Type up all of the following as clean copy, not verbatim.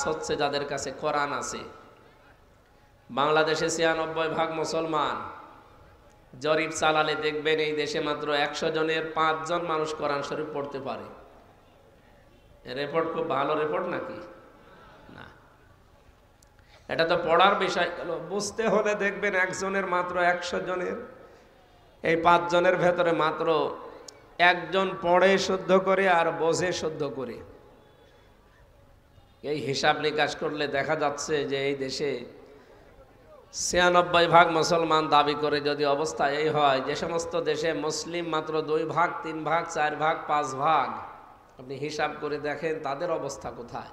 হচ্ছে যাদের কাছে কোরআন আছে। বাংলাদেশে ৯৬% মুসলমান। জরিপ চালালে দেখবেন এই দেশে মাত্র ১০০ জনের ৫ জন মানুষ কোরআন শরীফ পড়তে পারে। রিপোর্ট খুব ভালো রিপোর্ট নাকি? না, এটা তো পড়ার বিষয়। বুঝতে হলে দেখবেন একজনের মাত্র ১০০ জনের এই ৫ জনের ভেতরে মাত্র একজন পড়ে শুদ্ধ করে আর বোঝে শুদ্ধ করে। এই হিসাব নিকাশ করলে দেখা যাচ্ছে যে এই দেশে ৯৬% মুসলমান দাবি করে যদি অবস্থা এই হয়, যে সমস্ত দেশে মুসলিম মাত্র ২ ভাগ, ৩ ভাগ, ৪ ভাগ, ৫ ভাগ, আপনি হিসাব করে দেখেন তাদের অবস্থা কোথায়।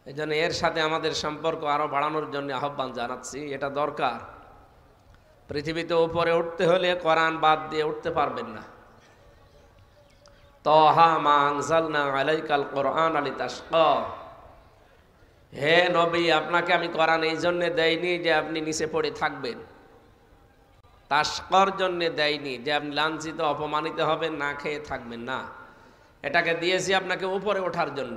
এই জন্য এর সাথে আমাদের সম্পর্ক আরো বাড়ানোর জন্য আহ্বান জানাচ্ছি। এটা দরকার। পৃথিবীতে উপরে উঠতে হলে কোরআন বাদ দিয়ে উঠতে পারবেন না। তহা মা আনজালনা আলাইকাল কোরআন লিতাশকা। হে নবী, আপনাকে আমি কোরআন এই জন্য দেইনি যে আপনি নিচে পড়ে থাকবেন, তাশকার জন্য দেইনি যে আপনি লাঞ্ছিত অপমানিত হবেন, না খেয়ে থাকবেন, না, এটাকে দিয়েছি আপনাকে উপরে ওঠার জন্য।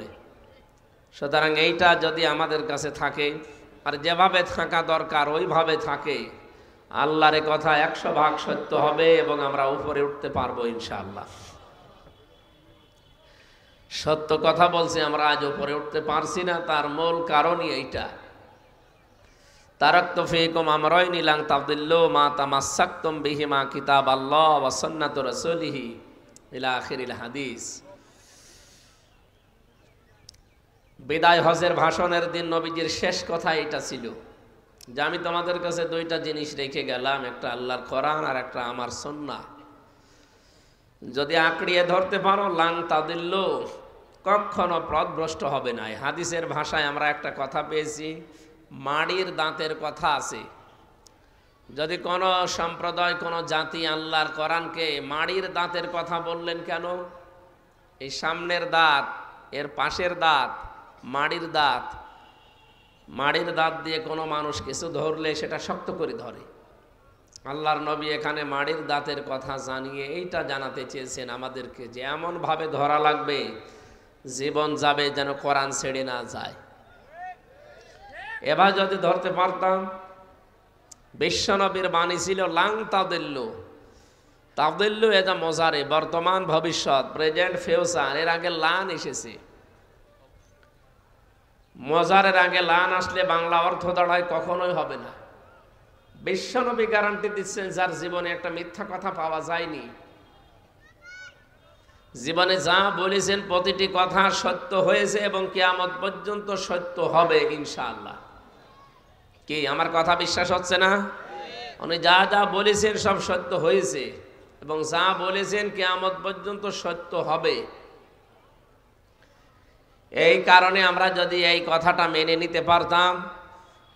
সুতরাং এইটা যদি আমাদের কাছে থাকে আর যেভাবে থাকা দরকার ওইভাবে থাকে, আল্লাহর কথা ১০০% সত্য হবে এবং আমরা উপরে উঠতে পারবো ইনশাআল্লাহ। সত্য কথা বলছি, আমরা আজ উপরে উঠতে পারছি না, তার মূল কারণই এইটা। তারাকতু ফীকুম আমরাইনি লান তাদিল্লু মা তামাসসাকতুম বিহিমা কিতাবাল্লাহ ওয়া সুন্নাতু রাসূলিহি ইলা আখিরিল হাদিস। বিদায় হজের ভাষণের দিন নবীজির শেষ কথা এটা ছিল যে আমি তোমাদের কাছে ২টা জিনিস রেখে গেলাম, একটা আল্লাহর কোরআন আর একটা আমার সুন্নাহ। যদি আঁকড়িয়ে ধরতে পারো লান তাদিল্লু, কখনো পথভ্রষ্ট হবে না। হাদিসের ভাষায় আমরা একটা কথা পেয়েছি, মাড়ির দাঁতের কথা আছে। যদি কোনো সম্প্রদায়, কোনো জাতি আল্লাহর কোরআনকে মাড়ির দাঁতের কথা বললেন কেন? এই সামনের দাঁত, এর পাশের দাঁত, মাড়ির দাঁত। মাড়ির দাঁত দিয়ে কোনো মানুষ কিছু ধরলে সেটা শক্ত করে ধরে। আল্লাহর নবী এখানে মাড়ির দাঁতের কথা জানিয়ে এইটা জানাতে চেয়েছেন আমাদেরকে যে এমনভাবে ধরা লাগবে জীবন যাবে যেন কোরআন ছেড়ে না যায়। এবার যদি ধরতে পারতাম, বিশ্বনবীর বাণী ছিল লাং তাদিল্লু। তাদিল্লু এটা মজারে, বর্তমান ভবিষ্যৎ, প্রেজেন্ট ফিউচার। এর আগে লান এসেছে। মজারের আগে লান আসলে বাংলা অর্থ দাঁড়ায় কখনোই হবে না। বিশ্বনবী গ্যারান্টি দিচ্ছেন যার জীবনে একটা মিথ্যা কথা পাওয়া যায়নি, জীবনে যা বলেছেন প্রতিটি কথা সত্য হয়েছে এবং কিয়ামত পর্যন্ত সত্য হবে ইনশাআল্লাহ। কি আমার কথা বিশ্বাস হচ্ছে না? উনি যা যা বলেছেন সব সত্য হয়েছে এবং যা বলেছেন কিয়ামত পর্যন্ত সত্য হবে। এই কারণে আমরা যদি এই কথাটা মেনে নিতে পারতাম,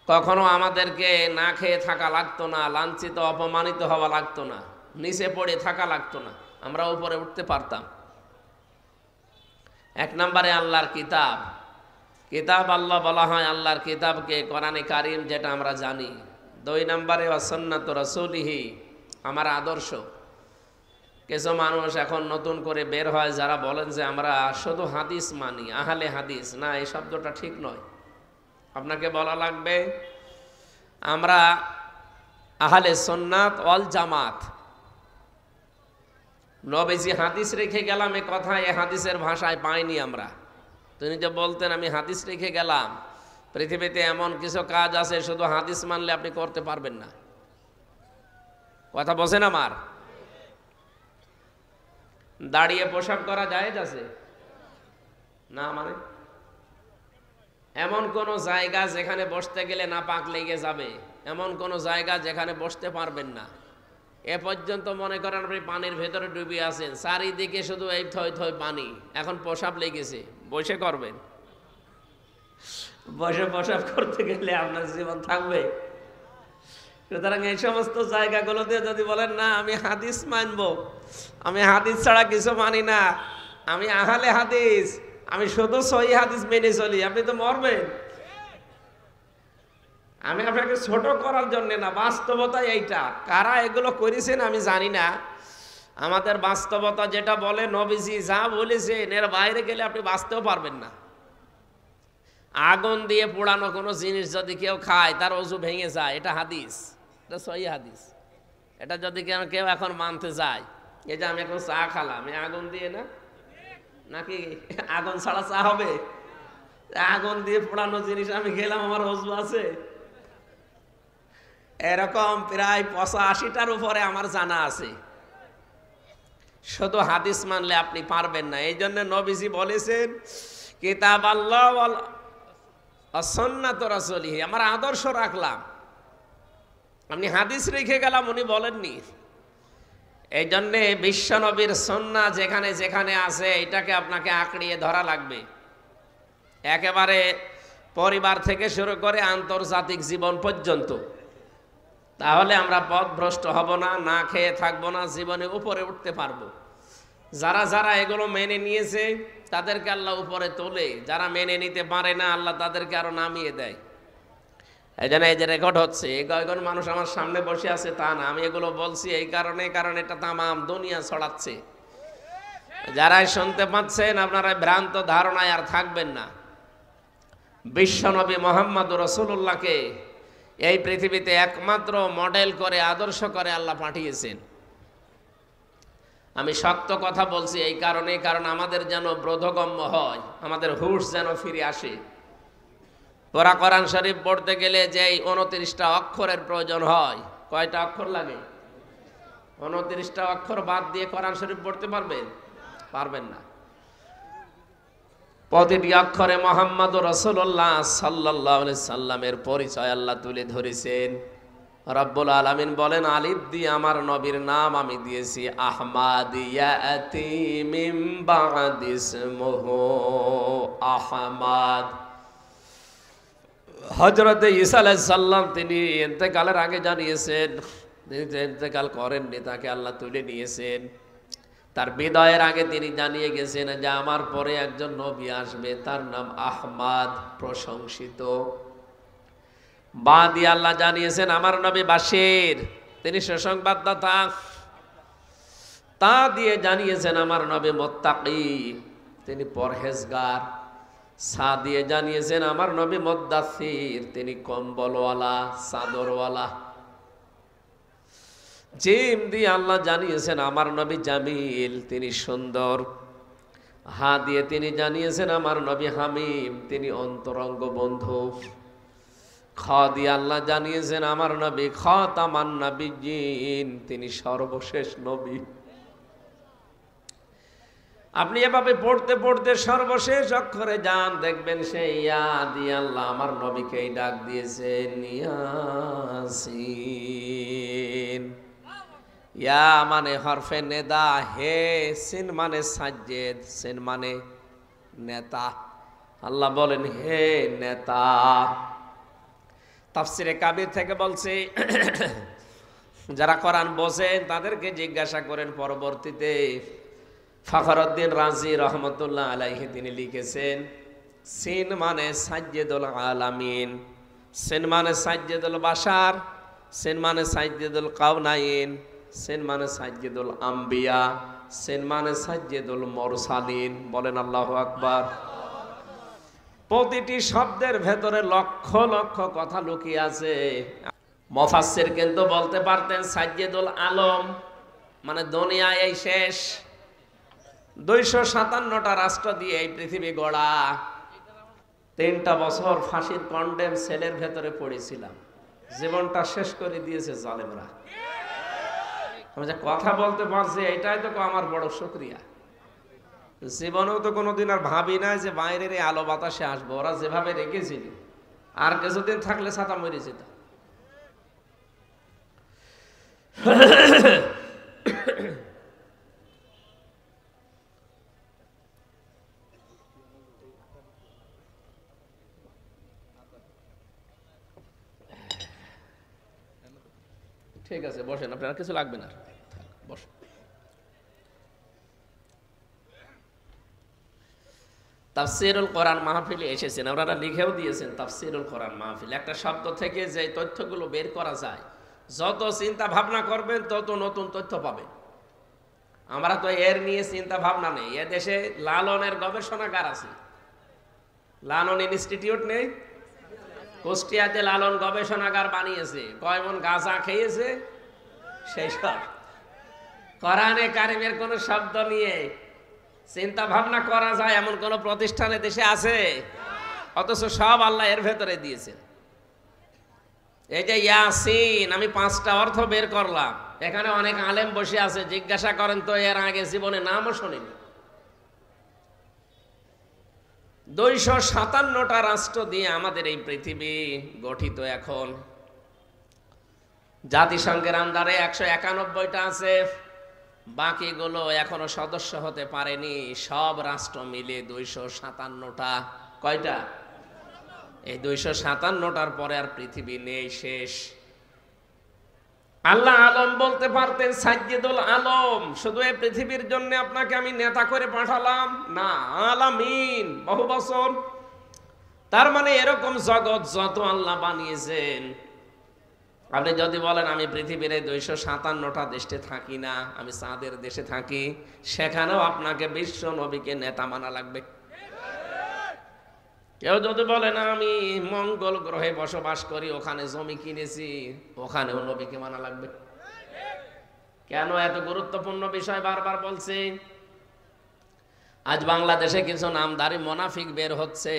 কখনো আমাদেরকে না খেয়ে থাকা লাগতো না, লাঞ্ছিত অপমানিত হওয়া লাগতো না, নিচে পড়ে থাকা লাগতো না, আমরা উপরে উঠতে পারতাম। ১ নম্বরে আল্লাহর কিতাব। কিতাব আল্লাহ বলা হয় আল্লাহর কিতাবকে, কোরআনে কারিম, যেটা আমরা জানি। ২ নম্বরে ওয়া সুন্নাতু রাসূলিহি, আমার আদর্শ। কিছু মানুষ এখন নতুন করে বের হয় যারা বলেন যে আমরা শুধু হাদিস মানি, আহলে হাদিস। না, এই শব্দটা ঠিক নয়। আপনাকে বলা লাগবে আমরা আহলে সুন্নাত ওয়াল জামাত। নবীজি হাদিস রেখে গেলাম, এ কথা এ হাদিসের ভাষায় পাইনি আমরা। তিনি যে বলতেন আমি হাদিস রেখে গেলাম, পৃথিবীতে এমন কিছু কাজ আছে শুধু হাদিস মানলে আপনি করতে পারবেন না। কথা বোঝেন আমার? দাঁড়িয়ে পোশাক করা জায়েজ আছে না? মানে এমন কোন জায়গা যেখানে বসতে গেলে না পাক লেগে যাবে, এমন কোন জায়গা যেখানে বসতে পারবেন না। এ পর্যন্ত মনে করেন আপনি পানির ভেতরে ডুবে আছেন, চারিদিকে শুধু এই থই থই পানি, এখন প্রসাব লেগেছে, বসে করবেন? বসে প্রসাব করতে গেলে আপনার জীবন থাকবে? সুতরাং এই সমস্ত জায়গাগুলোতে যদি বলেন না আমি হাদিস মানবো, আমি হাদিস ছাড়া কিছু মানি না, আমি আহলে হাদিস, আমি শুধু সহিহ হাদিস মেনে চলি, আপনি তো মরবেন। আমি আপনাকে ছোট করার জন্য না, বাস্তবতা এইটা। কারা এগুলো করেছেন আমি জানি না, আমাদের বাস্তবতা যেটা বলে নবীজি যা বলেছেন এর বাইরে গেলে আপনি বাঁচতেও পারবেন না। আগুন দিয়ে পোড়ানো কোনো জিনিস যদি কেউ খায় তার অজু ভেঙে যায়, এটা হাদিস, এটা সহিহ হাদিস। এটা যদি কেউ এখন মানতে যায়, এই যে আমি এখন চা খালাম, আগুন দিয়ে না, নাকি আগুন ছাড়া চা হবে? আগুন দিয়ে পোড়ানো জিনিস আমি খেলাম, আমার অজু আছে? এরকম প্রায় 85টার উপরে আমার জানা আছে। শুধু হাদিস মানলে আপনি পারবেন না। এই জন্য নবীজি বলেছেন, কিতাব আল্লাহ ওয়াল সুন্নাত রাসূলিহি, আমার আদর্শ রাখলাম, আপনি হাদিস রেখে গেলাম, উনি বলেননি। এই জন্যে বিশ্ব নবীর সুন্নাহ যেখানে যেখানে আছে এটাকে আপনাকে আঁকড়িয়ে ধরা লাগবে, একেবারে পরিবার থেকে শুরু করে আন্তর্জাতিক জীবন পর্যন্ত। তাহলে আমরা পথভ্রষ্ট হব না, না খেয়ে থাকবো না, জীবনে উপরে উঠতে পারবো। যারা যারা এগুলো মেনে নিয়েছে তাদেরকে আল্লাহ উপরে তোলে, যারা মেনে নিতে পারে না আল্লাহ তাদেরকে আরো নামিয়ে দেয়। এই জন্য এই যে রেকর্ড হচ্ছে, এই কয়েকজন মানুষ আমার সামনে বসে আছে তা না, আমি এগুলো বলছি এই কারণে, কারণ এটা তামাম দুনিয়া ছড়াচ্ছে। যারাই শুনতে পাচ্ছেন আপনারা ভ্রান্ত ধারণায় আর থাকবেন না। বিশ্বনবী মুহাম্মদ রাসূলুল্লাহকে এই পৃথিবীতে একমাত্র মডেল করে, আদর্শ করে আল্লাহ পাঠিয়েছেন। আমি শক্ত কথা বলছি এই কারণে, কারণ আমাদের যেন বোধগম্য হয়, আমাদের হুঁশ যেন ফিরে আসে। পুরা কোরআন শরীফ পড়তে গেলে যে 29টা অক্ষরের প্রয়োজন হয়, কয়টা অক্ষর লাগে? 29টা অক্ষর বাদ দিয়ে কোরআন শরীফ পড়তে পারবেন? পারবেন না। প্রতিটি অক্ষরে মুহাম্মদুর রাসূলুল্লাহ সাল্লাল্লাহু আলাইহি সাল্লামের পরিচয় আল্লাহ তুলে ধরেছেন। রব্বুল আলামিন বলেন, আলিফ দিয়ে আমার নবীর নাম আমি দিয়েছি আহমাদ, ইয়াতি মিন বা'দি ইসমুহু আহমাদ। হযরতে ঈসা আলাইহিস সালাম তিনি ইন্তেকালের আগে জানিয়েছেন, তিনি ইন্তেকাল করেননি, তাকে আল্লাহ তুলে নিয়েছেন। তার বিদায়ের আগে তিনি জানিয়ে গেছেন যে আমার পরে একজন নবী আসবে, তার নাম আহমাদ, প্রশংসিত। বাদি আল্লাহ জানিয়েছেন আমার নবী বাশির, তিনি সুসংবাদদাতা। তা দিয়ে জানিয়েছেন আমার নবী মুত্তাকি, তিনি পরহেজগার। সা দিয়ে জানিয়েছেন আমার নবী মুদ্দাসির, তিনি কম্বলওয়ালা, চাদরওয়ালা। জিম দিয়ে আল্লাহ জানিয়েছেন আমার নবী জামিল, তিনি সুন্দর। হা দিয়ে তিনি জানিয়েছেন আমার নবী হামিম, তিনি অন্তরঙ্গ বন্ধু। খ দিয়ে আল্লাহ জানিয়েছেন আমার নবী খাতামান নাবিয়্যিন, তিনি সর্বশেষ নবী। আপনি এভাবে পড়তে পড়তে সর্বশেষ অক্ষরে যান, দেখবেন সেই ইয়া দিয়ে আল্লাহ আমার নবীকেই ডাক দিয়েছেন, ইয়াসিন। ইয়া মানে হরফে নেদা, হে। সিন মানে সাজ্জেদ, সিন মানে নেতা। আল্লাহ বলেন হে নেতা। তাফসিরে কাবির থেকে বলছি, যারা কোরআন বোঝেন তাদেরকে জিজ্ঞাসা করেন। পরবর্তীতে ফখরুদ্দিন রাজি রহমতুল্লাহ আলাইহি তিনি লিখেছেন, সিন মানে সাজ্জেদুল আলামিন, সিন মানে সাজ্জেদুল বাশার, সিন মানে সাজ্জেদুল কাউনাইন, সিন মানে সাজ্জেদুল আম্বিয়া, সিন মানে সাজ্জেদুল মুরসালিন। বলেন আল্লাহু আকবার। প্রতিটি শব্দের ভেতরে লক্ষ লক্ষ কথা লুকিয়ে আছে। মুফাসসির কিন্তু বলতে পারতেন সাজ্জেদুল আলম মানে দুনিয়া এই শেষ। 257টা রাষ্ট্র দিয়ে এই পৃথিবী গড়া। 3টা বছর ফাঁসির কন্ডেম সেলের ভেতরে পড়েছিলাম, জীবনটা শেষ করে দিয়েছে জালেমরা। আমি যে কথা বলতে পারছি এটাই তো আমার বড় শুকরিয়া। জীবনেও তো কোনোদিন আর ভাবি না যে বাইরের এই আলো বাতাসে আসবো। ওরা যেভাবে রেখেছিল, আর কিছুদিন থাকলে ছাতা মরে যেত। ঠিক আছে, বসেন, আপনার কিছু লাগবে না, বসেন। তাফসীরুল কোরআন মাহফিলে এসেছেন, আপনারা লিখেও দিয়েছেন তাফসীরুল কোরআন মাহফিল। একটা শব্দ থেকে যে তথ্যগুলো বের করা যায়, যত চিন্তা ভাবনা করবেন তত নতুন তথ্য পাবেন। আমরা তো এর নিয়ে চিন্তা ভাবনা নেই। এ দেশে লালনের গবেষণাগার আছে, লালন ইনস্টিটিউট নেই? কুষ্টিয়াতে লালন গবেষণাগার বানিয়েছে, কয় মন গাঁজা খেয়েছে সেই সব। কোরআনে কারিমের কোন শব্দ নিয়ে চিন্তা ভাবনা করা যায় এমন কোন প্রতিষ্ঠানে দেশে আছে? অথচ সব আল্লাহ এর ভেতরে দিয়েছেন। এই যে ইয়াসিন, আমি 5টা অর্থ বের করলাম, এখানে অনেক আলেম বসে আছে, জিজ্ঞাসা করেন তো এর আগে জীবনে নামও শোনেনি। 257টা রাষ্ট্র দিয়ে আমাদের এই পৃথিবী গঠিত। এখন জাতিসংঘের আন্ডারে 191টা আছে, বাকিগুলো এখনো সদস্য হতে পারেনি। সব রাষ্ট্র মিলে 257টা। কয়টা? এই 257টার পরে আর পৃথিবী নেই, শেষ। আল্লাহ আলম বলতে পারতেন সাজ্জেদুল আলম, শুধু এই পৃথিবীর জন্য আপনাকে আমি নেতা করে পাঠালাম না, আলামিন, বহু বছর। তার মানে এরকম জগৎ যত আল্লাহ বানিয়েছেন, আপনি যদি বলেন আমি পৃথিবীর এই 257টা দেশে থাকি না, আমি চাঁদের দেশে থাকি, সেখানেও আপনাকে বিশ্ব নবীকে নেতা মানা লাগবে। কেউ যদি বলে না আমি মঙ্গল গ্রহে বসবাস করি, ওখানে জমি কিনেছি, ওখানেও নবীকে মানা লাগবে। কেন এত গুরুত্বপূর্ণ বিষয় বারবার বলছি? আজ বাংলাদেশে কিছু নামধারী মুনাফিক বের হচ্ছে,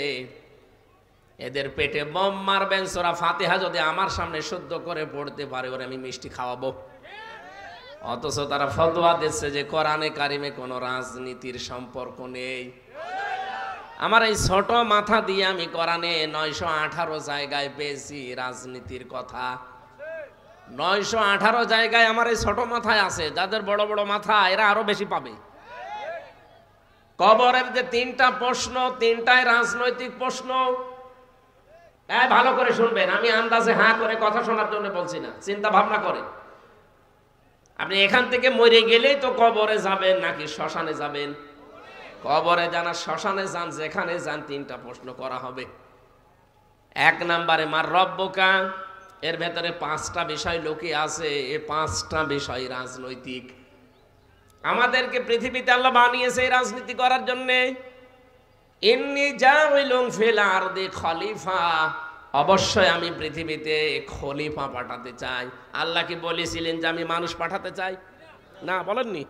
এদের পেটে বম মারবেন, সূরা ফাতিহা যদি আমার সামনে শুদ্ধ করে পড়তে পারে ওরে আমি মিষ্টি খাওয়াবো। অথচ তারা ফতোয়া দিচ্ছে যে কোরআনে কারিমে কোনো রাজনীতির সম্পর্ক নেই। আমার এই ছোট মাথা দিয়ে আমি কোরআনে 918 জায়গায় পেয়েছি রাজনীতির কথা। 918 জায়গায় আমার এই ছোট মাথায় আছে। যাদের বড় বড় মাথা এরা আরো বেশি পাবে। কবরের যে 3টা প্রশ্ন, 3টাই রাজনৈতিক প্রশ্ন। ভালো করে শুনবেন, আমি আন্দাজে হ্যাঁ করে কথা শোনার জন্য বলছি না, চিন্তা ভাবনা করে। আপনি এখান থেকে মরে গেলেই তো কবরে যাবেন নাকি শ্মশানে যাবেন? কবরে যান আর শ্মশানে যান, যেখানে যান 3টা প্রশ্ন করা হবে। 1 নম্বরে মার রব্বুকা, এর ভেতরে 5টা বিষয় লুকিয়ে আছে। এই 5টা বিষয় রাজনৈতিক। আমাদেরকে পৃথিবীতে আল্লাহ বানিয়েছে এই রাজনীতি করার জন্য। ইন্নী জাইলুন ফিল আরদি খলিফা, অবশ্যই আমি পৃথিবীতে খলিফা পাঠাতে চাই। আল্লাহ কি বলেছিলেন যে আমি মানুষ পাঠাতে চাই? না, বলেননি।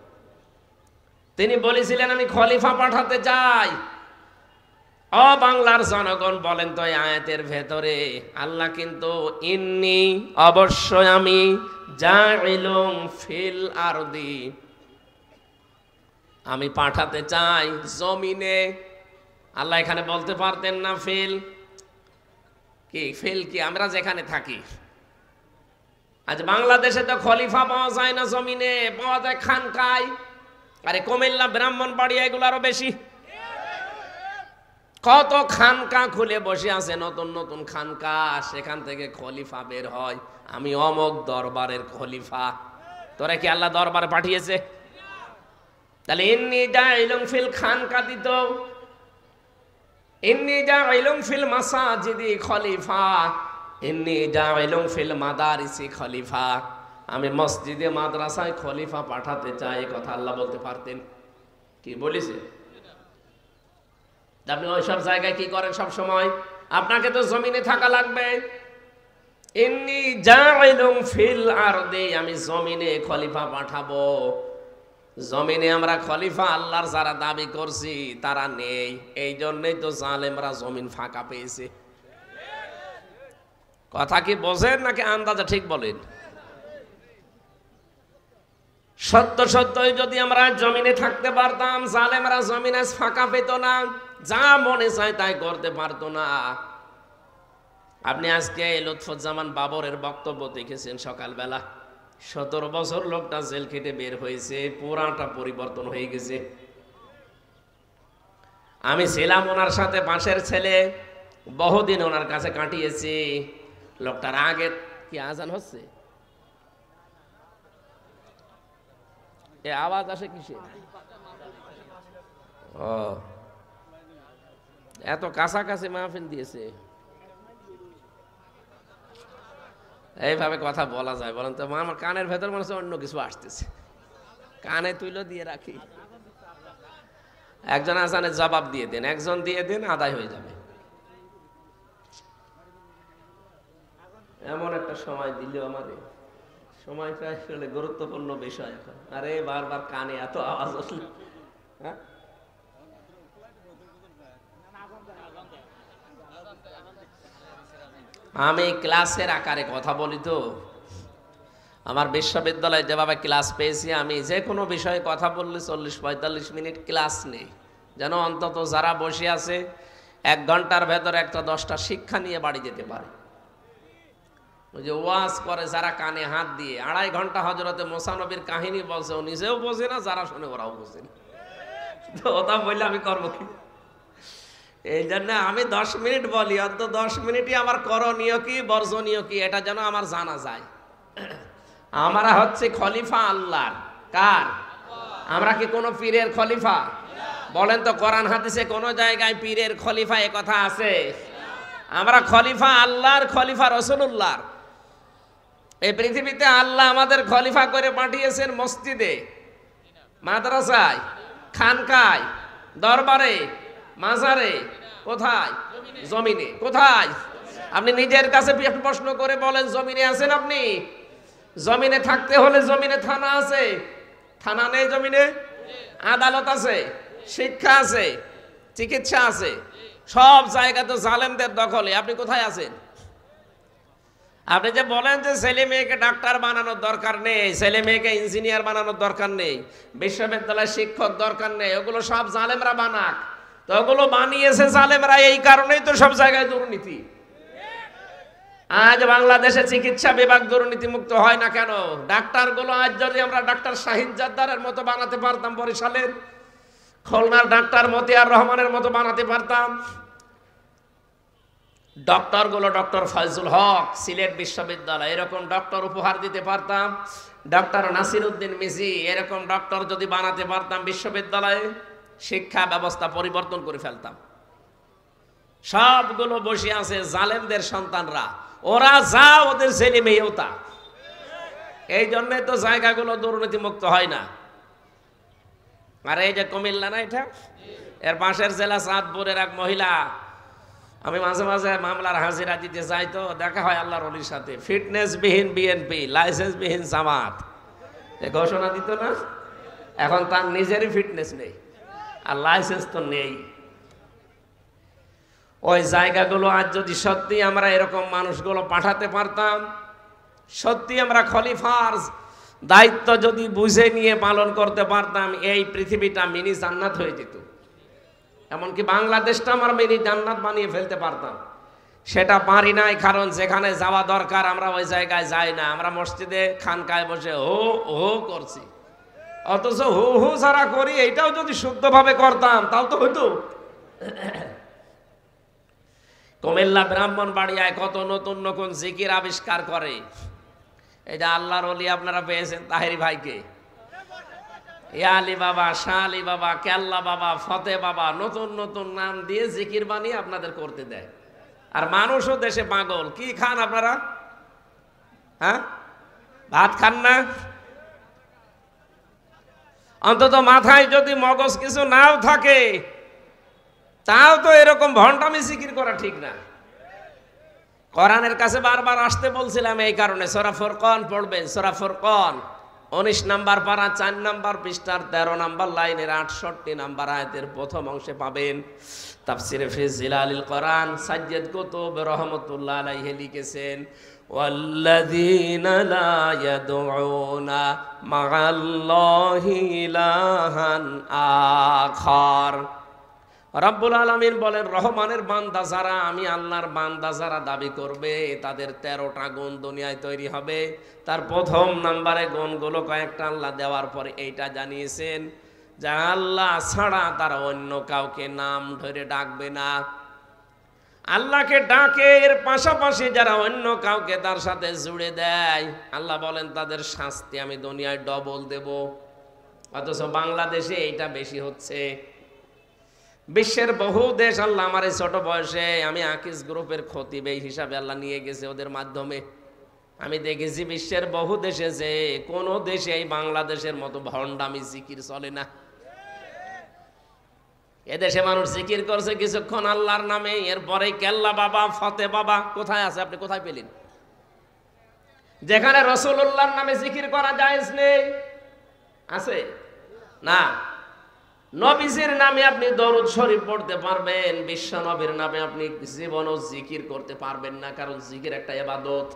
তিনি বলেছিলেন আমি খলিফা পাঠাতে চাই। ও বাংলার জনগণ, বলেন তো এই আয়াতের ভেতরে আল্লাহ কিন্তু ইন্নী, অবশ্যই আমি, জাইলুন ফিল আরদি, আমি পাঠাতে চাই জমিনে। আল্লাহ এখানে বলতে পারতেন না ফিল কি? ফিল কি? আমরা যেখানে থাকি। আজ বাংলাদেশে তো খলিফা পাওয়া যায় না জমিনে, পাওয়া যায় খানকায়। আরে কুমিল্লা, ব্রাহ্মণবাড়িয়া এগুলো আরো বেশি। কত খানকা খুলে বসে আছে, নতুন নতুন খানকা, সেখান থেকে খলিফা বের হয়। আমি অমক দরবারের খলিফা। তোরা কি আল্লাহ দরবারে পাঠিয়েছে? তাহলে ইন্নী জাইলুন ফিল খানকা দিত, ইন্নী জাইলুন ফিল মাসাজিদি খলিফা, ইন্নী জাইলুন ফিল মাদারিসি খলিফা, আমি মসজিদে মাদ্রাসায় খলিফা পাঠাতে চাই। এই কথা আল্লাহ বলতে পারতেন? কি বলেছে? আপনি ওইসব জায়গায় কি করেন সব সময়? আপনাকে তো জমিনে থাকা লাগবে। ইন্নী জাইলুন ফিল আরদি, আমি জমিনে খলিফা পাঠাবো। জমিনে আমরা খলিফা আল্লাহর যারা দাবি করছি তারা নেই, এই জন্যই তো জালেমরা জমিন ফাঁকা পেয়েছে। কথা কি বোঝেন নাকি আন্দাজে ঠিক বলেন? সত্য সত্যই যদি আমরা জমিনে থাকতে পারতাম, জালেমরা জমিনে ফাঁকা পেত না, যা মনে চায় তাই করতে পারতো না। আপনি আজকে লুৎফুজ্জামান বাবরের বক্তব্য দেখেছেন সকালবেলা। 17 বছর লোকটা জেল খেটে বের হয়েছে, পুরাটা পরিবর্তন হয়ে গেছে। আমি ছিলাম ওনার সাথে, পাশের ছেলে, বহুদিন ওনার কাছে কাটিয়েছি। লোকটার আগে কি আজান হচ্ছে? এ আওয়াজ আসে কিসে? ও, এত কাছাকাছি মাহফিল দিয়েছে, এইভাবে কথা বলা যায়? বলেন তো, আমার কানের ভেতর মনে হচ্ছে অন্য কিছু আসতেছে, কানে তুইলো দিয়ে রাখি। একজন আজানের জবাব দিয়ে দেন, একজন দিয়ে দেন, আদায় হয়ে যাবে। এমন একটা সময় দিল আমারে, সময়টা আসলে গুরুত্বপূর্ণ বিষয় এখন। আরে বারবার কানে এত আওয়াজ আসলো, হ্যাঁ? আমি ক্লাসের আকারে কথা বলি তো, আমার বিশ্ববিদ্যালয়ে যেভাবে ক্লাস পেয়েছি, আমি যে কোনো বিষয়ে কথা বললে 40-45 মিনিট ক্লাস নেই, যেন অন্তত যারা বসে আছে 1 ঘন্টার ভেতরে একটা 10টা শিক্ষা নিয়ে বাড়ি যেতে পারে। ওই যে ওয়াজ করে যারা কানে হাত দিয়ে, 2.5 ঘন্টা হযরতে মুসা নবীর কাহিনী বলছে, ও নিজেও বোঝে না, যারা শুনে ওরাও বোঝে না, তো ওটা বললে আমি করবো কি? এই জন্য আমি 10 মিনিট বলি, অন্তত 10 মিনিটই আমার করণীয় কি বর্জনীয় কি এটা যেন আমার জানা যায়। আমরা হচ্ছে খলিফা আল্লাহর। কার? আমরা কি কোনো পীরের খলিফা? বলেন তো কোরআন হাদিসে কোন জায়গায় পীরের খলিফা এ কথা আছে? আমরা খলিফা আল্লাহর, খলিফা রাসূলুল্লাহর। এই পৃথিবীতে আল্লাহ আমাদের খলিফা করে পাঠিয়েছেন মসজিদে, মাদ্রাসায়, খানকায়, দরবারে, মাজারে। কোথায়? জমিনে। কোথায়? আপনি নিজের কাছে প্রশ্ন করে বলেন, জমিনে আছেন আপনি? জমিনে থাকতে হলে জমিনে থানা আছে, থানা নেই জমিনে? আদালত আছে, শিক্ষা আছে, চিকিৎসা আছে, সব জায়গা তো জালেমদের দখলে। আপনি কোথায় আছেন? আপনি যে বলেন যে ছেলে মেয়েকে ডাক্তার বানানোর দরকার নেই, ছেলে মেয়েকে ইঞ্জিনিয়ার বানানোর দরকার নেই, বিশ্ববিদ্যালয়ের শিক্ষক দরকার নেই, ওগুলো সব জালেমরা বানাক। তো ওগুলো বানিয়েছে জালেমরা, এই কারণেই তো সব জায়গায় দুর্নীতি। আজ বাংলাদেশে চিকিৎসা বিভাগ দুর্নীতি মুক্ত হয় না কেন? ডাক্তারগুলো আজ যদি আমরা ডাক্তার শাহিদ জাদ্দারের মতো বানাতে পারতাম, বরিশালের, খুলনার ডাক্তার মতিয়ার রহমানের মতো বানাতে পারতাম, ডক্টরগুলো ডক্টর ফয়জুল হক সিলেট বিশ্ববিদ্যালয় এরকম ডক্টর উপহার দিতে পারতাম, ডক্টর নাসির উদ্দিন মিজি এরকম ডক্টর যদি বানাতে পারতাম বিশ্ববিদ্যালয়ে, শিক্ষা ব্যবস্থা পরিবর্তন করে ফেলতাম। সবগুলো বসে আছে জালেমদের সন্তানরা, ওরা যা ওদের ছেলে মেয়েও তা। এই জন্যই তো জায়গাগুলো দুর্নীতি মুক্ত হয় না। আর এই যে কুমিল্লা না, এটা এর পাশের জেলা চাঁদপুরের এক মহিলা, আমি মাঝে মাঝে মামলার হাজিরা দিতে যাই, তো দেখা হয় আল্লাহর ওলির সাথে, ফিটনেস বিহীন বিএনপি, লাইসেন্স বিহীন জামাত, ঘোষণা দিত না? এখন তার নিজেরই ফিটনেস নেই আর লাইসেন্স তো নেই। ওই জায়গাগুলো আজ যদি সত্যি আমরা এরকম মানুষগুলো পাঠাতে পারতাম, সত্যি আমরা খলিফার দায়িত্ব যদি বুঝে নিয়ে পালন করতে পারতাম, এই পৃথিবীটা মিনি জান্নাত হয়ে যেত। এমনকি বাংলাদেশটা আমরা মিনি জান্নাত বানিয়ে ফেলতে পারতাম। সেটা পারি নাই, কারণ যেখানে যাওয়া দরকার আমরা ওই জায়গায় যাই না। আমরা মসজিদে খানকায় বসে হো হো করছি, অথচ হু হু ছাড়া করি। এইটাও যদি শুদ্ধভাবে করতাম তাও তো হইতো। কুমিল্লা ব্রাহ্মণবাড়িয়ায় কত নতুন নতুন জিকির আবিষ্কার করে। এই যে আল্লাহর ওলি আপনারা পেয়েছেন তাহেরি ভাইকে, ইয়া আলী বাবা, শাহ আলী বাবা, কেল্লা বাবা, ফতে বাবা, নতুন নতুন নাম দিয়ে জিকির বানিয়ে আপনাদের করতে দেয়। আর মানুষও দেশে পাগল। কি খান আপনারা? হ্যাঁ, ভাত খান না? অন্তত মাথায় যদি মগজ কিছু নাও থাকে, তাও তো এরকম ভণ্ডামি জিকির করা ঠিক না। কোরআনের কাছে বারবার আসতে বলছিলাম এই কারণে। সূরা ফুরকান পড়বেন, সূরা ফুরকান 19 নম্বর পারা 4 নম্বর পৃষ্ঠার 13 নম্বর লাইনের 68 নম্বর আয়াতের প্রথম অংশে পাবেন। তাফসিরে ফি জিলালিল কোরআন সাজ্জাদ কুতুব রহমাতুল্লাহ আলাইহি লিখেছেন, ওয়াল্লাযীনা লা ইয়াদউনা মা'আল্লাহি ইলাহান আখার। রব্বুল আলামিন বলেন, রহমানের বান্দা যারা, আমি আল্লাহর বান্দা যারা দাবি করবে, তাদের 13টা গুণ দুনিয়ায় তৈরি হবে। তার প্রথম নম্বরে গুণগুলো কয়েকটা আল্লাহ দেওয়ার পরে এইটা জানিয়েছেন যে আল্লাহ ছাড়া তারা অন্য কাউকে নাম ধরে ডাকবে না। আল্লাহকে ডাকে, এর পাশাপাশি যারা অন্য কাউকে তার সাথে জুড়ে দেয়, আল্লাহ বলেন তাদের শাস্তি আমি দুনিয়ায় ডবল দেব। অথচ বাংলাদেশে এইটা বেশি হচ্ছে। বিশ্বের বহু দেশ, আল্লাহ আমার এই ছোট বয়সে, আমি আকিস গ্রুপের খতিব এই হিসাবে আল্লাহ নিয়ে গেছে ওদের মাধ্যমে, আমি দেখেছি বিশ্বের বহু দেশে যে কোন দেশে এই বাংলাদেশের মতো ভণ্ডামি জিকির চলে না। এদেশে মানুষ জিকির করছে কিছুক্ষণ আল্লাহর নামে, এরপরে কেল্লা বাবা, ফতে বাবা কোথায় আছে? আপনি কোথায় পেলেন? যেখানে রাসূলুল্লাহর নামে জিকির করা জায়েজ নেই? আছে না? নবীজির নামে আপনি দরুদ শরীফ পড়তে পারবেন, বিশ্ব নবীর নামে আপনি জীবনও জিকির করতে পারবেন না, কারণ জিকির একটা ইবাদত।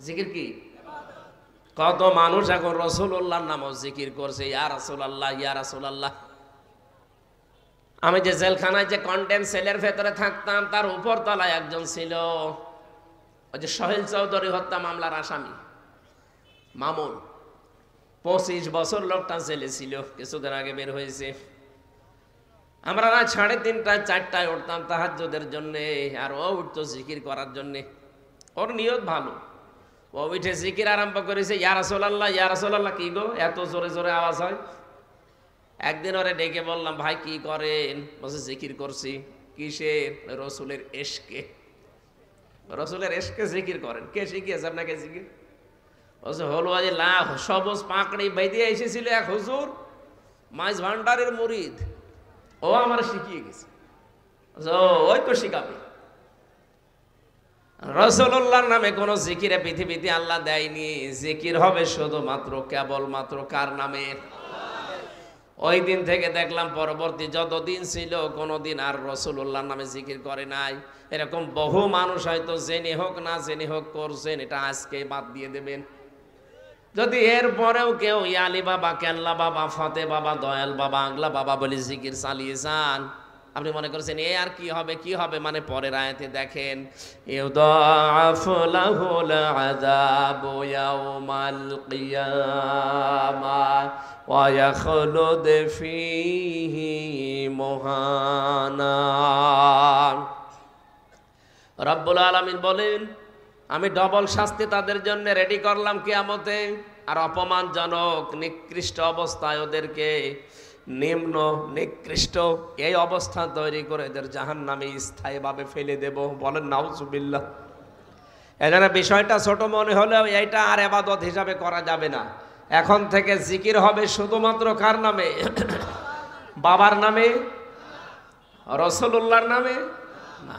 জিকির কি? কত মানুষ এখন রাসূলুল্লাহর নামও জিকির করছে, ইয়া রাসূলুল্লাহ, ইয়া রাসূলুল্লাহ। আমি যে জেলখানায় যে কন্ডেম সেলের ভেতরে থাকতাম, তার উপর তলায় একজন ছিল, ওই যে সোহেল চৌধুরী হত্যা মামলার আসামি মামুন। 25 বছর লোকটা জেলে ছিল, কিছুদিন আগে বের হয়েছে। আমরা রাত 3:30টায় 4টায় উঠতাম তাহাজ্জুদের জন্য, আর ও উঠতো জিকির করার জন্য। ওর নিয়ত ভালো, ও উঠে জিকির আরম্ভ করেছে, ইয়া রাসূলুল্লাহ, ইয়া রাসূলুল্লাহ। কি গো, এত জোরে জোরে আওয়াজ হয়? একদিন ওরে ডেকে বললাম, ভাই কি করেন? বলছে জিকির করছি। কিসের? রসুলের এশকে। রসুলের এশকে জিকির করেন? কে শিখিয়েছে আপনাকে জিকির? বলছে হলো আজ লাখ সবুজ পাকড়ি বেঁধে এসেছিল এক হুজুর, মাইজ ভান্ডারের মুরিদ, ও আমার শিখিয়ে গেছে। ওই তো শিখাবে। রাসূলুল্লাহর নামে কোন জিকিরে পৃথিবীতে আল্লাহ দেয়নি। জিকির হবে শুধুমাত্র কেবলমাত্র কার নামে? ওই দিন থেকে দেখলাম পরবর্তী যতদিন ছিল কোনোদিন আর রাসূলুল্লাহর নামে জিকির করে নাই। এরকম বহু মানুষ হয়তো জেনে হোক না জেনে হোক করছেন, এটা আজকে বাদ দিয়ে দেবেন। যদি এর পরেও কেউ ইয়ালি বাবা, কেল্লা বাবা, ফতে বাবা, দয়াল বাবা, আগলা বাবা বলে জিকির চালিয়ে যান, আপনি মনে করছেন এ আর কি হবে? কি হবে মানে পরের আয়াতে দেখেন, ইউদাআফু লাহুল আযাবু ইয়াউমাল কিয়ামাহ ওয়া ইয়াখলুদ ফীহি মুহানা। রব্বুল আলামিন বলেন, আমি ডবল শাস্তি তাদের জন্য রেডি করলাম কিয়ামতে, আর অপমানজনক নিকৃষ্ট অবস্থায় ওদেরকে নিম্ন নিকৃষ্ট এই অবস্থা তৈরি করে এদের জাহান্নামে স্থায়ীভাবে ফেলে দেব। বলেন নাউজুবিল্লাহ। এজন্য বিষয়টা ছোট মনে হলেও এইটা আর ইবাদত হিসাবে করা যাবে না। এখন থেকে জিকির হবে শুধুমাত্র কার নামে? বাবার নামে, রাসূলুল্লাহর নামে না।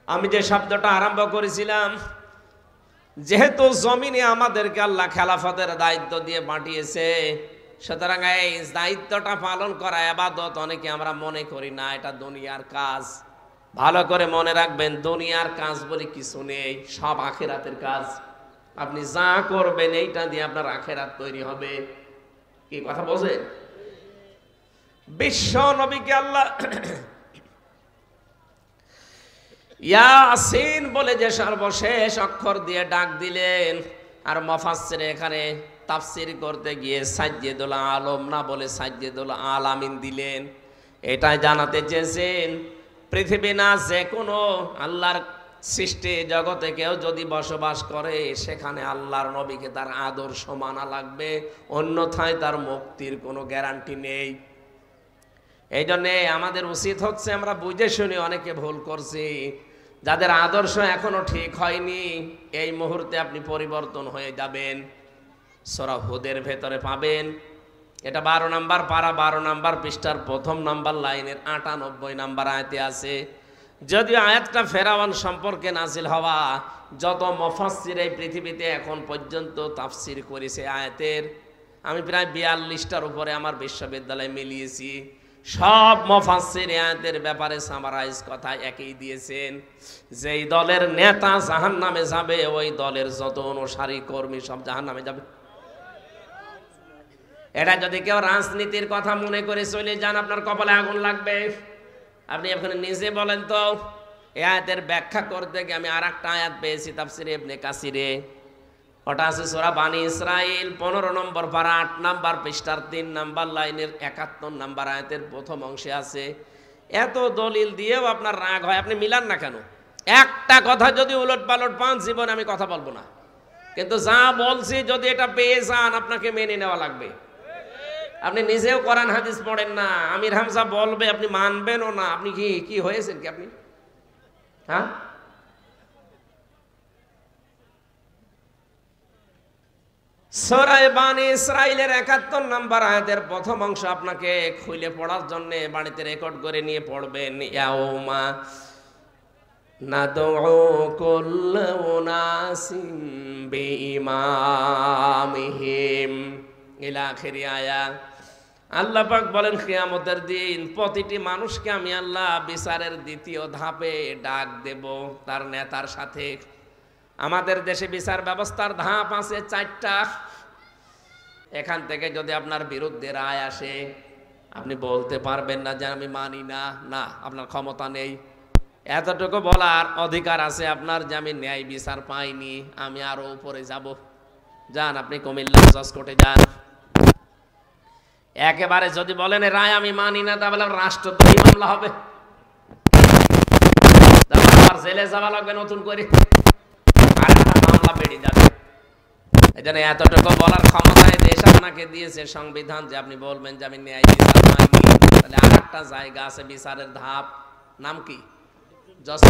আমি যে শব্দটা আরম্ভ করেছিলাম, যেহেতু জমিনে আমাদেরকে আল্লাহ খেলাফতের দায়িত্ব দিয়ে পাঠিয়েছে, সুতরাং এই দায়িত্বটা পালন করা ইবাদত অনেকে আমরা মনে করি না, এটা দুনিয়ার কাজ। ভালো করে মনে রাখবেন, দুনিয়ার কাজ বলে কিছু নেই, সব আখিরাতের কাজ। আপনি যা করবেন এইটা দিয়ে আপনার আখিরাত তৈরি হবে। কি কথা বোঝেন? বিশ্ব নবীকে আল্লাহ ইয়াসিন বলে যে সর্বশেষ অক্ষর দিয়ে ডাক দিলেন, আর মুফাসসির এখানে তাফসীর করতে গিয়ে সাজ্জেদুল আলম না বলে সাজ্জেদুল আলামিন দিলেন। এটাই জানাতে চেয়েছেন, পৃথিবী না যে কোনো আল্লাহর সৃষ্টি জগতে কেউ যদি বসবাস করে, সেখানে আল্লাহর নবীকে তার আদর্শ মানা লাগবে, অন্যথায় তার মুক্তির কোনো গ্যারান্টি নেই। এই জন্যে আমাদের উচিত হচ্ছে, আমরা বুঝে শুনে অনেকে ভুল করছি, যাদের আদর্শ এখনো ঠিক হয়নি, এই মুহূর্তে আপনি পরিবর্তন হয়ে যাবেন। সূরা হুদের ভেতরে পাবেন, এটা 12 নম্বর পারা 12 নম্বর পৃষ্ঠার 1ম নাম্বার লাইনের 98 নম্বর আয়াতে আছে। যদিও আয়াতটা ফেরাউন সম্পর্কে নাজিল হওয়া, যত মুফাসসির এই পৃথিবীতে এখন পর্যন্ত তাফসীর করেছে আয়াতের, আমি প্রায় 42টার উপরে আমার বিশ্ববিদ্যালয়ে মিলিয়েছি। সব মুফাসসির আয়াতের ব্যাপারে সামারাইজ কথা একই দিয়েছেন, যেই দলের নেতা জাহান্নামে যাবে, ওই দলের যত অনুসারী কর্মী সব জাহান্নামে যাবে। এটা যদি কেউ রাজনীতির কথা মনে করে চলে যান, আপনার কপালে আগুন লাগবে। আপনি এখানে নিজে বলেন তো, এই আয়াতের ব্যাখ্যা করতে গিয়ে আমি আর একটা আয়াত পেয়েছি তাফসীরে ইবনে কাসিরে, ওটা আছে সূরা বানি ইসরাইল 15 নম্বর পারা 8 নম্বর পৃষ্ঠার 3 নম্বর লাইনের 71 নম্বর আয়াতের প্রথম অংশে আছে। এত দলিল দিয়েও আপনার রাগ হয়, আপনি মিলান না কেন? একটা কথা যদি উলট পালট পান, জীবনে আমি কথা বলবো না, কিন্তু যা বলছি যদি এটা পেয়ে যান, আপনাকে মেনে নেওয়া লাগবে। আপনি নিজেও কোরআন হাদিস পড়েন না, আমির হামজা বলবে আপনি মানবেনও না। আপনি কি হয়েছেন কি আপনি? হ্যাঁ, সূরা বানি ইসরাইলের 71 নম্বর আয়াতের প্রথম অংশ আপনাকে খুলে পড়ার জন্য বাড়িতে রেকর্ড করে নিয়ে পড়বেন। ইয়াউমা নাদউ কুল্লা উনাসিম বিইমামিহিম ইলা আখিরি আয়া। আল্লাহ পাক বলেন কিয়ামতের দিন প্রতিটি মানুষকে আমি আল্লাহ বিচারের দ্বিতীয় ধাপে ডাক দেব তার নেতার সাথে। আমাদের দেশে বিচার ব্যবস্থার ধাপ আছে 4টা। এখান থেকে যদি আপনার বিরুদ্ধে রায় আসে আপনি বলতে পারবেন না যে আমি মানি না, না আপনার ক্ষমতা নেই। এতটুকু বলার অধিকার আছে আপনার যে আমি ন্যায় বিচার পাইনি, আমি আরো উপরে যাব। যান আপনি কুমিল্লা জজ কোর্টে যান। একেবারে যদি বলেন রায় আমি মানি না, তাহলে রাষ্ট্রদ্রোহী মামলা হবে, আবার জেলে যাওয়া লাগবে নতুন করে, আর একটা মামলা বেড়ে যাবে। এই জন্য এতটুকু বলার ক্ষমতায় দেশ আপনাকে দিয়েছে সংবিধান যে আপনি বলবেন যে আমি ন্যায় বিচার পাইনি। তাহলে আর একটা জায়গা আছে বিচারের ধাপ, নাম কি? জজ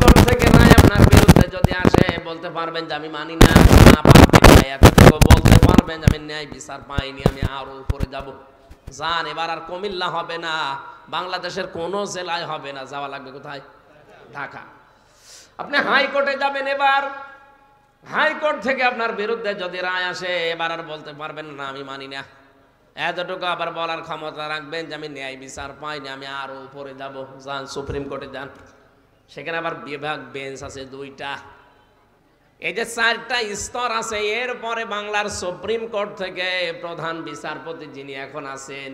কোর্ট থেকে রায় আপনার বিরুদ্ধে যদি আসে বলতে পারবেন যে আমি মানি না, না পারবেন না, এতটুকু বলতে পারবেন যে আমি ন্যায় বিচার পাইনি, আমি আরো উপরে যাব। যান, এবার আর কুমিল্লা হবে না, বাংলাদেশের কোন জেলায় হবে না, যাওয়া লাগবে কোথায়? ঢাকা। আপনি হাইকোর্টে যাবেন। এবার হাইকোর্ট থেকে আপনার বিরুদ্ধে যদি রায় আসে এবার আর বলতে পারবেন না আমি মানি না, এতটুকু আবার বলার ক্ষমতা রাখবেন যে আমি ন্যায় বিচার পাইনি, আমি আরো উপরে যাব। যান সুপ্রিম কোর্টে যান, সেখানে আবার বিভাগ বেঞ্চ আছে 2টা। এই যে 4টা স্তর আছে। এরপরে বাংলার সুপ্রিম কোর্ট থেকে প্রধান বিচারপতি যিনি এখন আছেন,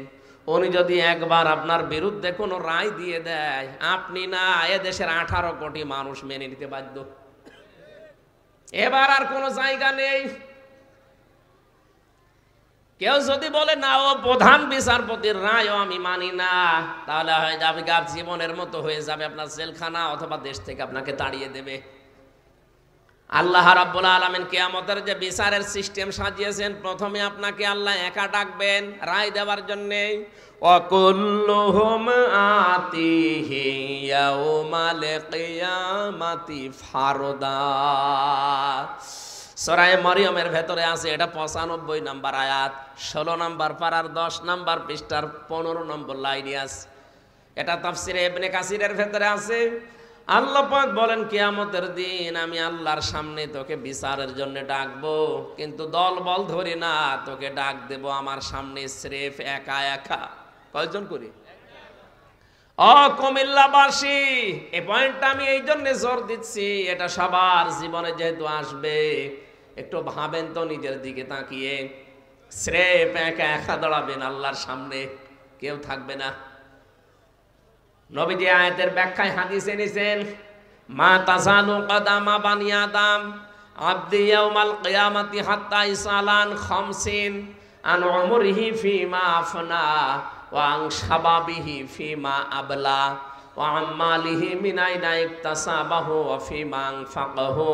উনি যদি একবার আপনার বিরুদ্ধে কোনো রায় দিয়ে দেয়, আপনি না এদেশের 18 কোটি মানুষ মেনে নিতে বাধ্য। এবার আর কোনো জায়গা নেই। কেউ যদি বলে না ও প্রধান বিচারপতির রায়ও আমি মানি না, তাহলে হয়ে যাবে জীবনের মতো হয়ে যাবে আপনার জেলখানা, অথবা দেশ থেকে আপনাকে তাড়িয়ে দেবে। আল্লাহ রাব্বুল আলামিন কিয়ামতের যে বিচারের সিস্টেম সাজিয়েছেন, প্রথমে আপনাকে আল্লাহ একা ডাকবেন রায় দেওয়ার জন্য। ওয়াকুল্লুহুম আতিহি ইয়াউমাল কিয়ামাতি ফারদা। সূরা মরিয়মের ভেতরে আছে, এটা 95 নম্বর আয়াত, 16 নম্বর পারার 10 নম্বর পৃষ্ঠার 15 নম্বর লাইনে আছে। এটা তাফসিরে ইবনে কাসিরের ভেতরে আছে। আল্লাহ পাক বলেন কিয়ামতের দিন আমি আল্লাহর সামনে তোকে বিচারের জন্য ডাকবো, কিন্তু দল বল ধরে না, তোকে ডাক দেব আমার সামনে স্রেফ একা একা। কয়জন করি? কুমিল্লাবাসী, এই পয়েন্টটা আমি এই জন্য জোর দিচ্ছি, এটা সবার জীবনে যেহেতু আসবে, একটু ভাবেন তো নিজের দিকে তাকিয়ে। স্রেফ একা একা দাঁড়াবেন আল্লাহর সামনে, কেউ থাকবে না। নবীজি আয়াতের ব্যাখ্যায় হাদিসে এনেছেন, মা তাজালু কদামা বানি আদম আবদি ইয়াউমাল কিয়ামাতি হাত্তা ইসালান খামসিন আন উমরিহি ফিমা আফনা ওয়া আন শাবাবিহি ফিমা আবলা ওয়া আমালিহি মিন আইনা ইকতাসাবাহু ওয়া ফিমা আনফাকাহু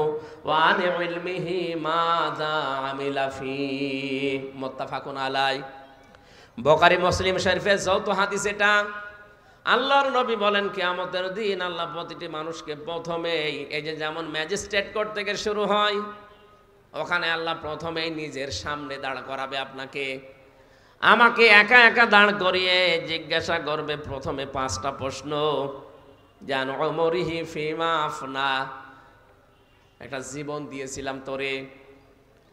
ওয়া আন ইলমিহি মাযা আমিলা ফি। মুত্তাফাকুন আলাই। বুখারী মুসলিম শরীফের যৌথ হাদিস এটা। আল্লাহর নবী বলেন কিয়ামতের দিন আল্লাহ প্রতিটি মানুষকে প্রথমেই, এই যে যেমন ম্যাজিস্ট্রেট কোর্ট থেকে শুরু হয়, ওখানে আল্লাহ প্রথমেই নিজের সামনে দাঁড় করাবে আপনাকে। আমাকে একা একা দাঁড় করিয়ে জিজ্ঞাসা করবে প্রথমে 5টা প্রশ্ন। জান উমরিহি ফিমা আফনা, একটা জীবন দিয়েছিলাম তোরে,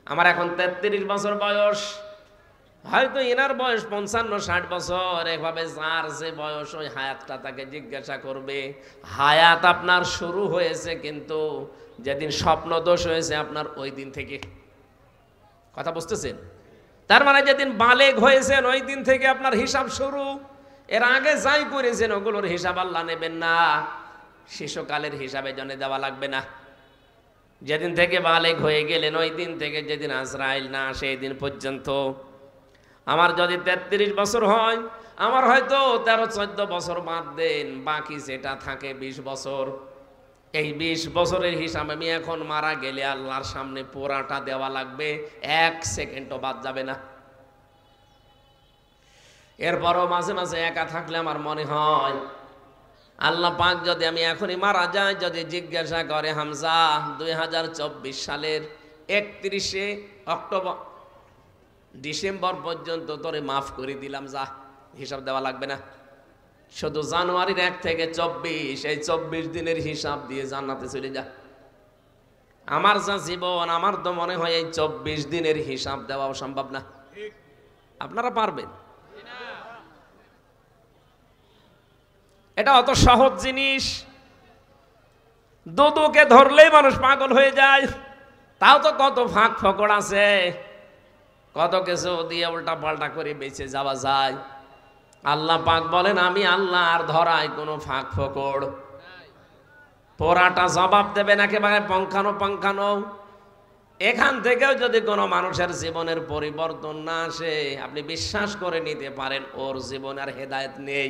আমার এখন 33 বছর বয়স, হয়তো এনার বয়স 55-60 বছর, এভাবে যার যে বয়স ওই হায়াতটা তাকে জিজ্ঞাসা করবে। হায়াত আপনার শুরু হয়েছে কিন্তু যেদিন স্বপ্ন দোষ হয়েছে আপনার ওই দিন থেকে। কথা বুঝতেছেন? তার মানে যেদিন বালেগ হয়েছেন ওই দিন থেকে আপনার হিসাব শুরু। এর আগে যাই করেছেন ওগুলোর হিসাব আল্লাহ নেবেন না, শিশুকালের হিসাবে জন্য দেওয়া লাগবে না। যেদিন থেকে বালেগ হয়ে গেলেন ওই দিন থেকে যেদিন আজরাইল না আসে এই দিন পর্যন্ত। আমার যদি 33 বছর হয়, আমার হয়তো 13-14 বছর বাদ দেন, বাকি যেটা থাকে 20 বছর। এই 20 বছরের হিসাব আমি এখন মারা গেলে আল্লাহর সামনে পুরাটা দেওয়া লাগবে, 1 সেকেন্ডও বাদ যাবে না। এরপরও মাঝে মাঝে একা থাকলে আমার মনে হয় আল্লাহ পাক যদি আমি এখনই মারা যাই, যদি জিজ্ঞাসা করে হামজা 2024 সালের 31শে ডিসেম্বর পর্যন্ত তোরে মাফ করে দিলাম, যা, হিসাব দেওয়া লাগবে না। শুধু জানুয়ারির 1 থেকে 24, এই 24 দিনের হিসাব দিয়ে জান্নাতে চলে যা। আমার যা জীবন, আমার তো মনে হয় এই 24 দিনের হিসাব দেওয়াও সম্ভব না। আপনারা পারবেন? এটা অত সহজ জিনিস, দুদুকে ধরলেই মানুষ পাগল হয়ে যায়। তাও তো কত ফাঁক ফকড় আছে, কত কিছু দিয়ে উল্টা পাল্টা করে বেঁচে যাওয়া যায়। আল্লাহ পাক বলেন, আমি আল্লাহর ধরায় কোনো ফাঁক ফকড়, পোড়াটা জবাব দেবেন একেবারে পঙ্খানো পঙ্খানো। এখান থেকেও যদি কোনো মানুষের জীবনের পরিবর্তন না আসে, আপনি বিশ্বাস করে নিতে পারেন ওর জীবনে আর হেদায়েত নেই।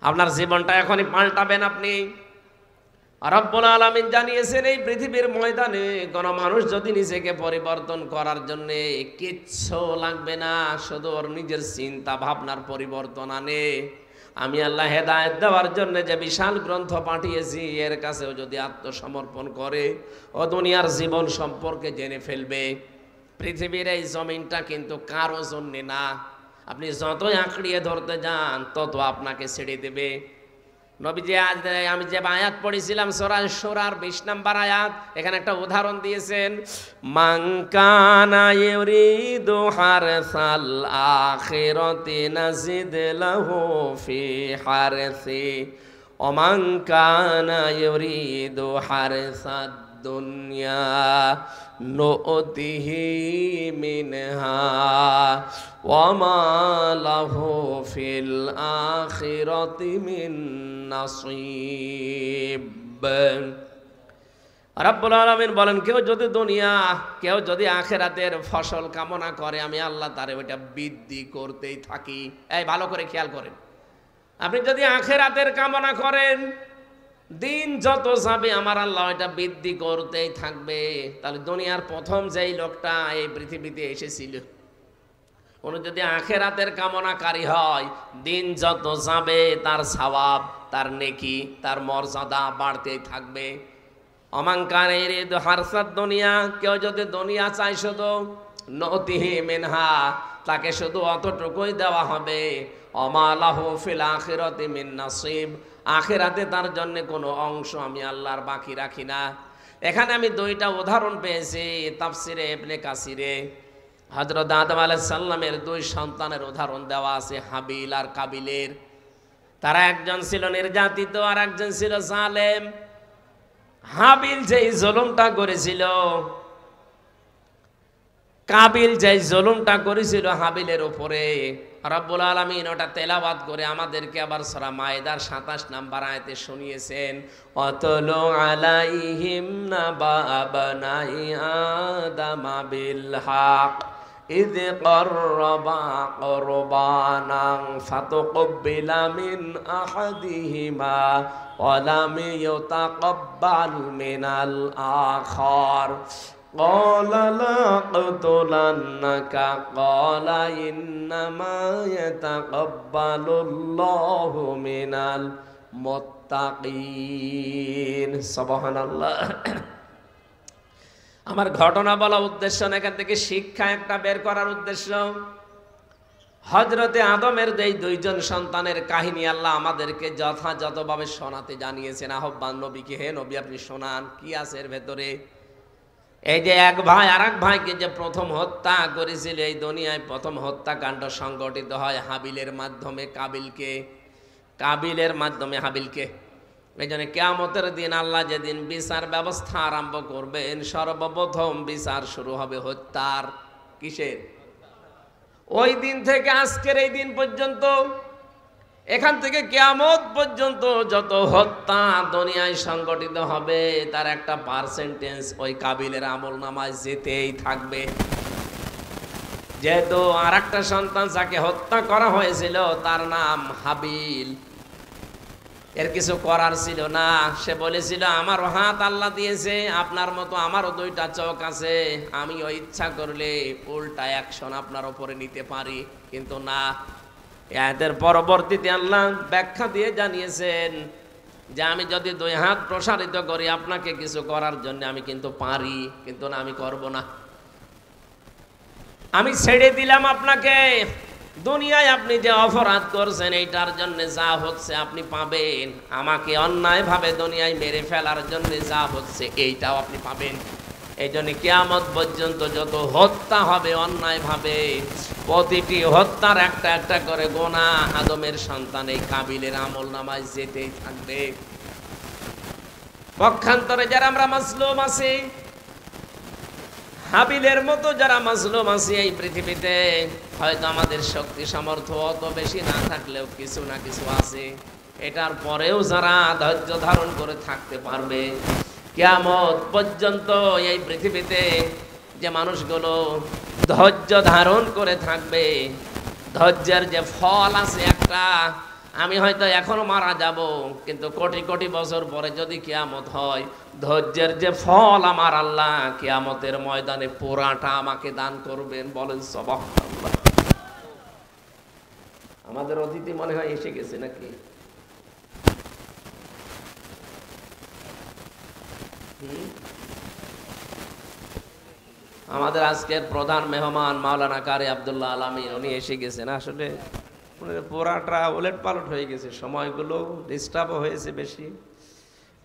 আপনার জীবনটা এখনই পাল্টাবেন আপনি। রব্বুল আলামিন জানিয়েছেন, এই পৃথিবীর ময়দানে কোন মানুষ যদি নিজেকে পরিবর্তন করার জন্য কিচ্ছু লাগবে না, শুধু ওর নিজের চিন্তা ভাবনার পরিবর্তন আনে, আমি আল্লাহ হেদায়েত দেওয়ার জন্য যে বিশাল গ্রন্থ পাঠিয়েছি, এর কাছেও যদি আত্মসমর্পণ করে, ও দুনিয়ার জীবন সম্পর্কে জেনে ফেলবে। পৃথিবীর এই জমিনটা কিন্তু কারো জন্য না, আপনি যতই আঁকড়িয়ে ধরতে যান তত আপনাকে ছেড়ে দেবে। নবীজি আমি যে আয়াত পড়েছিলাম সূরা শুরার 20 নম্বর আয়াত, এখানে একটা উদাহরণ দিয়েছেন, মান কানা ইউরিদু হারসাল আখিরাতি নাজিদ লাহু ফি হারসি ওয়া মান কানা ইউরিদু হারসাদ দুনিয়া নুতিহি মিনহা ওয়া মা লাহু ফিল আখিরাতি মিন নাসিব। রব্বুল আলামিন বলেন, কেউ যদি দুনিয়া, কেউ যদি আখিরাতের ফসল কামনা করে, আমি আল্লাহ তারে ওইটা বৃদ্ধি করতেই থাকি। এই ভালো করে খেয়াল করেন, আপনি যদি আখিরাতের কামনা করেন, দিন যত যাবে আমার আল্লাহ এটা বৃদ্ধি করতেই থাকবে। তাহলে দুনিয়ার প্রথম যেই লোকটা এই পৃথিবীতে এসেছিল, উনি যদি আখিরাতের কামনাকারী হয়, দিন যত যাবে তার সওয়াব, তার নেকি, তার মর্যাদা বাড়তেই থাকবে। অমাঙ্কারে হারসাদ দুনিয়া, কেউ যদি দুনিয়া চায় শুধু, নতিহি মিনহা, তাকে শুধু অতটুকুই দেওয়া হবে। ওমা লাহু ফিল আখিরাতি মিন নাসিব, আখিরাতে তার জন্য কোনো অংশ আমি আল্লাহর বাকি রাখি না। এখানে আমি দুইটা উদাহরণ পেয়েছি তাফসিরে ইবনে কাসিরে। হযরত আদম আলাইহিস সালামের দুই সন্তানের উদাহরণ দেওয়া আছে, হাবিল আর কাবিলের। তারা একজন ছিল নির্যাতিত আর একজন ছিল জালেম। হাবিল যেই জুলুমটা করেছিল, কাবিল যেই জুলুমটা করেছিল হাবিলের উপরে, রব্বুল আলামিন ওটা তেলাওয়াত করে আমাদেরকে আবার সূরা মায়েদার 27 নম্বর আয়াতে শুনিয়েছেন, অতলু আলাইহিম নাবা বানাই আদামা বিল হক ইয করবা কুরবানান ফাতুকবিলা মিন আহাদিহিমা ওয়া লাম ইউতাকাব্বাল মিনাল আখার قال لأقتلنك قال إنما يتقبل الله من المتقين سبحان الله। আমার ঘটনা বলা উদ্দেশ্য না, এখান থেকে শিক্ষা একটা বের করার উদ্দেশ্য। হযরতে আদমের এই দুইজন সন্তানের কাহিনী আল্লাহ আমাদেরকে যথাযথভাবে শোনাতে জানিয়েছেন। আহ্বান নবীকে, হে নবী আপনি শোনান কি আছে এর ভেতরে। এই যে এক ভাই আর এক ভাইকে যে প্রথম হত্যা করেছিল, এই দুনিয়ায় প্রথম হত্যাকাণ্ড সংগঠিত হয় হাবিলের মাধ্যমে কাবিলের মাধ্যমে হাবিলকে। এই জন্য কিয়ামতের দিন আল্লাহ যেদিন বিচার ব্যবস্থা আরম্ভ করবেন, সর্বপ্রথম বিচার শুরু হবে হত্যার। কিসের? ওই দিন থেকে আজকের এই দিন পর্যন্ত, এখান থেকে কিয়ামত পর্যন্ত যত হত্যা দুনিয়ায় সংগঠিত হবে, তার একটা পার্সেন্টেজ ওই কাবিলের আমলনামায় যেতেই থাকবে। যেহেতু আর একটা সন্তান যাকে হত্যা করা হয়েছিল তার নাম হাবিল, এর কিছু করার ছিল না। সে বলেছিল আমারও হাত আল্লাহ দিয়েছে, আপনার মতো আমারও দুইটা চোখ আছে, আমিও ইচ্ছা করলে উল্টা অ্যাকশন আপনার উপরে নিতে পারি। কিন্তু না, এর পরবর্তীতে আল্লাহ ব্যাখ্যা দিয়ে জানিয়েছেন যে আমি যদি দুই হাত প্রসারিত করি আপনাকে কিছু করার জন্য আমি কিন্তু পারি, কিন্তু না, আমি করব না। আমি ছেড়ে দিলাম আপনাকে, দুনিয়ায় আপনি যে অপরাধ করছেন এইটার জন্য যা হচ্ছে আপনি পাবেন, আমাকে অন্যায়ভাবে দুনিয়ায় মেরে ফেলার জন্য যা হচ্ছে এইটাও আপনি পাবেন। এই জন্য কিয়ামত পর্যন্ত যত হত্যা হবে অন্যায়ভাবে, প্রতিটি হত্যার একটা একটা করে গুনাহ আদমের সন্তান এই কাবিলের আমল নামায় যেতেই থাকবে। পক্ষান্তরে যারা আমরা মাজলুম আছি, হাবিলের মতো যারা মাজলুম আছি এই পৃথিবীতে, হয়তো আমাদের শক্তি সামর্থ্য অত বেশি না থাকলেও কিছু না কিছু আছে, এটার পরেও যারা ধৈর্য ধারণ করে থাকতে পারবে, কিয়ামত পর্যন্ত এই পৃথিবীতে যে মানুষগুলো ধৈর্য ধারণ করে থাকবে, ধৈর্যের যে ফল আছে একটা, আমি হয়তো এখনো মারা যাব, কিন্তু কোটি কোটি বছর পরে যদি কিয়ামত হয়, ধৈর্যের যে ফল আমার আল্লাহ কিয়ামতের ময়দানে পুরাটা আমাকে দান করবেন। বলেন সুবহানাল্লাহ। আমাদের অতিথি মনে হয় এসে গেছে নাকি? আমাদের আজকের প্রধান মেহমান মাওলানা কারি আব্দুল্লাহ আলামিন, উনি এসে গেছেন। আসলে পুরাটা ওলট পালট হয়ে গেছে, সময়গুলো ডিস্টার্বও হয়েছে বেশি।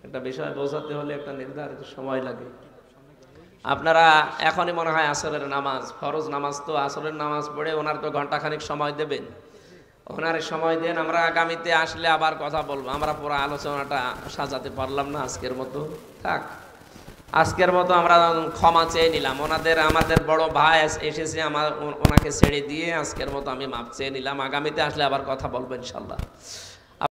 একটা বিষয় বোঝাতে হলে একটা নির্ধারিত সময় লাগে। আপনারা এখনই মনে হয় আসরের নামাজ, ফরজ নামাজ, তো আসরের নামাজ পড়ে ওনার তো ঘন্টাখানিক সময় দেবেন, ওনার সময় দেন। আমরা আগামীতে আসলে আবার কথা বলবো। আমরা পুরো আলোচনাটা সাজাতে পারলাম না আজকের মতো, থাক আজকের মতো আমরা ক্ষমা চেয়ে নিলাম। আমাদের বড় ভাই এসেছে, ওনাকে ছেড়ে দিয়ে আজকের মতো আমি মাপ চেয়ে নিলাম। আগামীতে আসলে আবার কথা বলবো ইনশাল্লাহ।